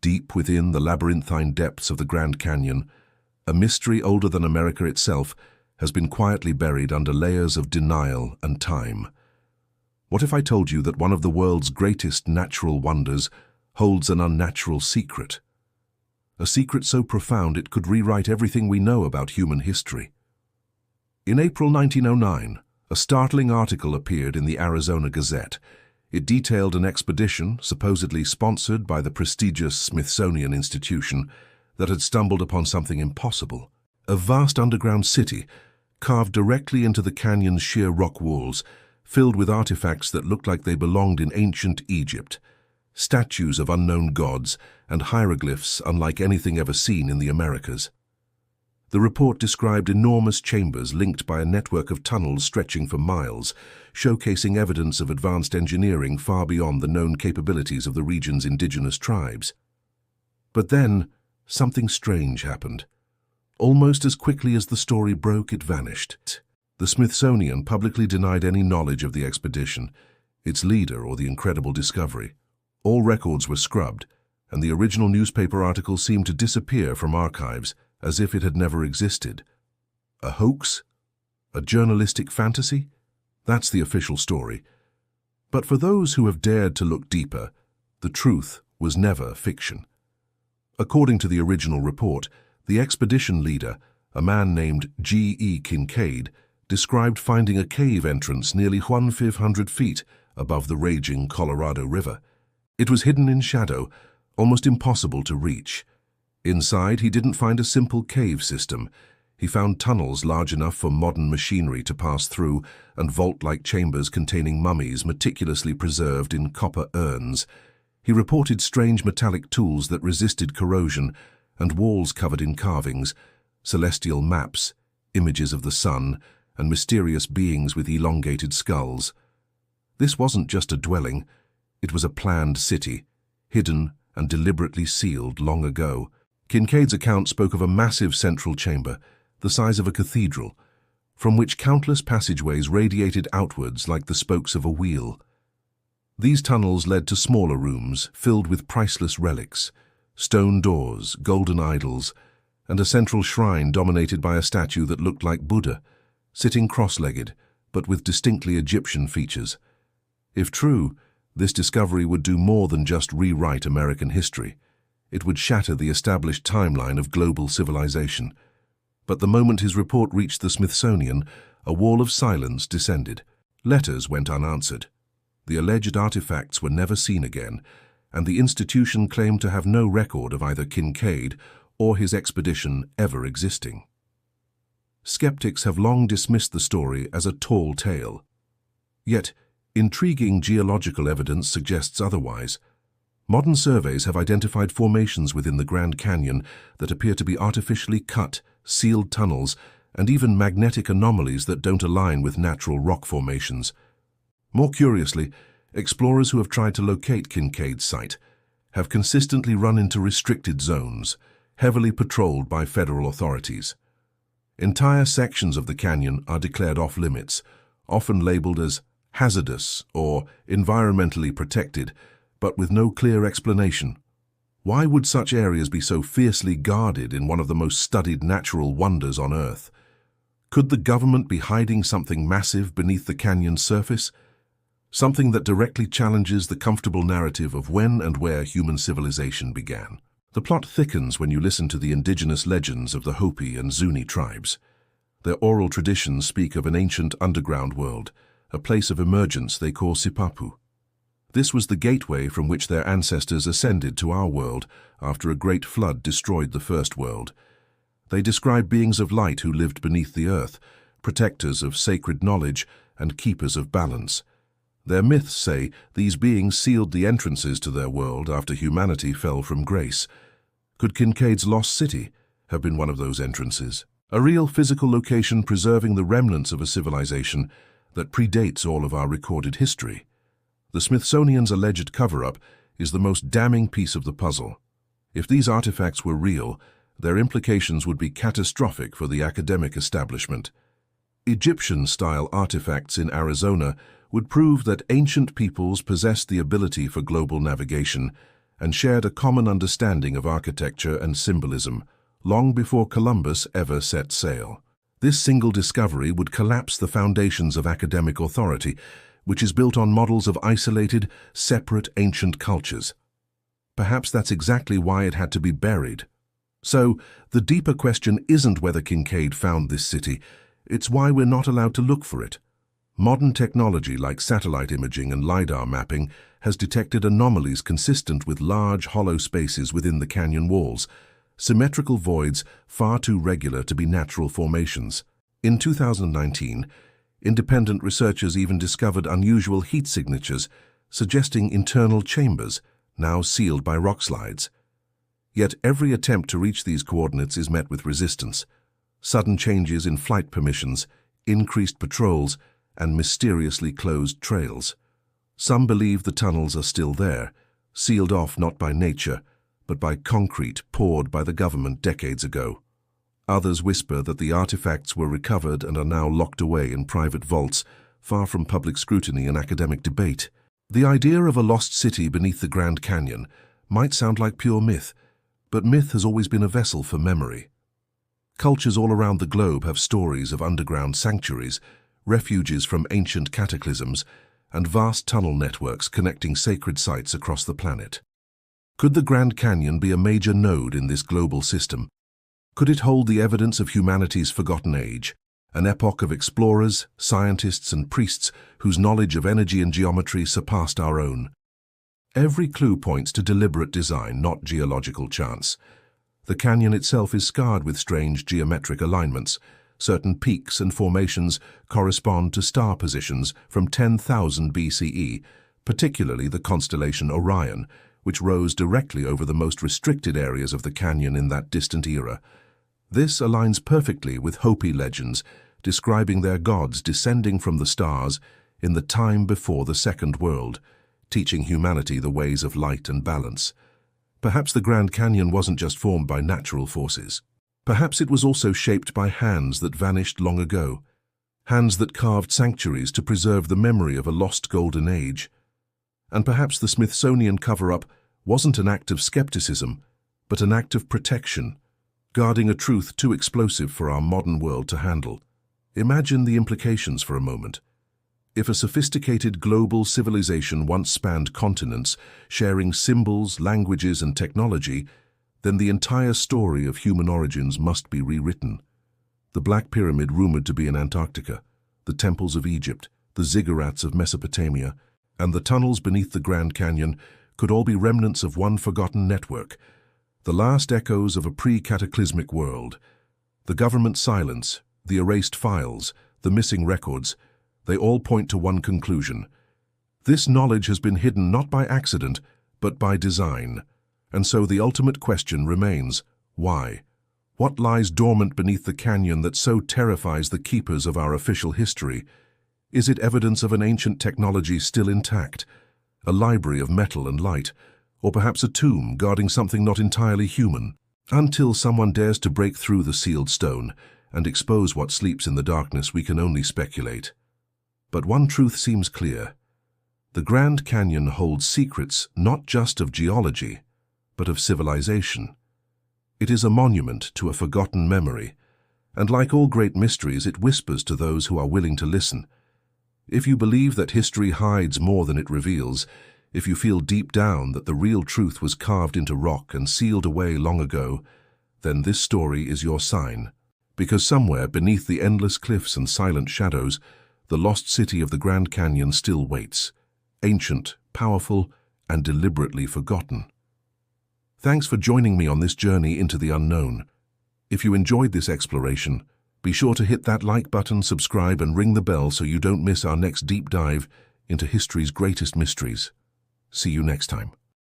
Deep within the labyrinthine depths of the Grand Canyon, a mystery older than America itself has been quietly buried under layers of denial and time. What if I told you that one of the world's greatest natural wonders holds an unnatural secret? A secret so profound it could rewrite everything we know about human history. In April 1909, a startling article appeared in the Arizona Gazette. It detailed an expedition, supposedly sponsored by the prestigious Smithsonian institution, that had stumbled upon something impossible. A vast underground city, carved directly into the canyon's sheer rock walls, filled with artifacts that looked like they belonged in ancient Egypt. Statues of unknown gods and hieroglyphs unlike anything ever seen in the Americas. The report described enormous chambers linked by a network of tunnels stretching for miles, showcasing evidence of advanced engineering far beyond the known capabilities of the region's indigenous tribes. But then, something strange happened. Almost as quickly as the story broke, it vanished. The Smithsonian publicly denied any knowledge of the expedition, its leader, or the incredible discovery. All records were scrubbed, and the original newspaper article seemed to disappear from archives as if it had never existed. A hoax? A journalistic fantasy? That's the official story. But for those who have dared to look deeper, the truth was never fiction. According to the original report, the expedition leader, a man named G.E. Kincaid, described finding a cave entrance nearly 1,500 feet above the raging Colorado River. It was hidden in shadow, almost impossible to reach. Inside, he didn't find a simple cave system. He found tunnels large enough for modern machinery to pass through and vault-like chambers containing mummies meticulously preserved in copper urns. He reported strange metallic tools that resisted corrosion and walls covered in carvings, celestial maps, images of the sun, and mysterious beings with elongated skulls. This wasn't just a dwelling, it was a planned city, hidden and deliberately sealed long ago. Kincaid's account spoke of a massive central chamber, the size of a cathedral, from which countless passageways radiated outwards like the spokes of a wheel. These tunnels led to smaller rooms filled with priceless relics, stone doors, golden idols, and a central shrine dominated by a statue that looked like Buddha, sitting cross-legged, but with distinctly Egyptian features. If true, this discovery would do more than just rewrite American history. It would shatter the established timeline of global civilization. But the moment his report reached the Smithsonian, a wall of silence descended. Letters went unanswered. The alleged artifacts were never seen again, and the institution claimed to have no record of either Kincaid or his expedition ever existing. Skeptics have long dismissed the story as a tall tale. Yet, intriguing geological evidence suggests otherwise. Modern surveys have identified formations within the Grand Canyon that appear to be artificially cut, sealed tunnels, and even magnetic anomalies that don't align with natural rock formations. More curiously, explorers who have tried to locate Kincaid's site have consistently run into restricted zones, heavily patrolled by federal authorities. Entire sections of the canyon are declared off-limits, often labeled as hazardous or environmentally protected, but with no clear explanation. Why would such areas be so fiercely guarded in one of the most studied natural wonders on Earth? Could the government be hiding something massive beneath the canyon's surface? Something that directly challenges the comfortable narrative of when and where human civilization began. The plot thickens when you listen to the indigenous legends of the Hopi and Zuni tribes. Their oral traditions speak of an ancient underground world, a place of emergence they call Sipapu. This was the gateway from which their ancestors ascended to our world after a great flood destroyed the first world. They describe beings of light who lived beneath the earth, protectors of sacred knowledge and keepers of balance. Their myths say these beings sealed the entrances to their world after humanity fell from grace. Could Kincaid's lost city have been one of those entrances? A real physical location preserving the remnants of a civilization that predates all of our recorded history. The Smithsonian's alleged cover-up is the most damning piece of the puzzle. If these artifacts were real, their implications would be catastrophic for the academic establishment. Egyptian-style artifacts in Arizona would prove that ancient peoples possessed the ability for global navigation, and shared a common understanding of architecture and symbolism long before Columbus ever set sail. This single discovery would collapse the foundations of academic authority, which is built on models of isolated, separate ancient cultures. Perhaps that's exactly why it had to be buried. So, the deeper question isn't whether Kincaid found this city, it's why we're not allowed to look for it. Modern technology like satellite imaging and LiDAR mapping has detected anomalies consistent with large, hollow spaces within the canyon walls, symmetrical voids far too regular to be natural formations. In 2019, independent researchers even discovered unusual heat signatures, suggesting internal chambers, now sealed by rock slides. Yet every attempt to reach these coordinates is met with resistance. Sudden changes in flight permissions, increased patrols, and mysteriously closed trails. Some believe the tunnels are still there, sealed off not by nature, but by concrete poured by the government decades ago. Others whisper that the artifacts were recovered and are now locked away in private vaults, far from public scrutiny and academic debate. The idea of a lost city beneath the Grand Canyon might sound like pure myth, but myth has always been a vessel for memory. Cultures all around the globe have stories of underground sanctuaries, refuges from ancient cataclysms, and vast tunnel networks connecting sacred sites across the planet. Could the Grand Canyon be a major node in this global system? Could it hold the evidence of humanity's forgotten age, an epoch of explorers, scientists, and priests whose knowledge of energy and geometry surpassed our own? Every clue points to deliberate design, not geological chance. The canyon itself is scarred with strange geometric alignments. Certain peaks and formations correspond to star positions from 10,000 BCE, particularly the constellation Orion, which rose directly over the most restricted areas of the canyon in that distant era. This aligns perfectly with Hopi legends, describing their gods descending from the stars in the time before the Second World, teaching humanity the ways of light and balance. Perhaps the Grand Canyon wasn't just formed by natural forces. Perhaps it was also shaped by hands that vanished long ago, hands that carved sanctuaries to preserve the memory of a lost golden age. And perhaps the Smithsonian cover-up wasn't an act of skepticism, but an act of protection, guarding a truth too explosive for our modern world to handle. Imagine the implications for a moment. If a sophisticated global civilization once spanned continents, sharing symbols, languages, and technology, then the entire story of human origins must be rewritten. The Black Pyramid rumored to be in Antarctica, the temples of Egypt, the ziggurats of Mesopotamia, and the tunnels beneath the Grand Canyon could all be remnants of one forgotten network, the last echoes of a pre-cataclysmic world. The government silence, the erased files, the missing records, they all point to one conclusion. This knowledge has been hidden not by accident, but by design. And so the ultimate question remains, why? What lies dormant beneath the canyon that so terrifies the keepers of our official history? Is it evidence of an ancient technology still intact, a library of metal and light, or perhaps a tomb guarding something not entirely human? Until someone dares to break through the sealed stone and expose what sleeps in the darkness, we can only speculate. But one truth seems clear. The Grand Canyon holds secrets not just of geology, but of civilization. It is a monument to a forgotten memory, and like all great mysteries, it whispers to those who are willing to listen. If you believe that history hides more than it reveals, if you feel deep down that the real truth was carved into rock and sealed away long ago, then this story is your sign. Because somewhere beneath the endless cliffs and silent shadows, the lost city of the Grand Canyon still waits, ancient, powerful, and deliberately forgotten. Thanks for joining me on this journey into the unknown. If you enjoyed this exploration, be sure to hit that like button, subscribe, and ring the bell so you don't miss our next deep dive into history's greatest mysteries. See you next time.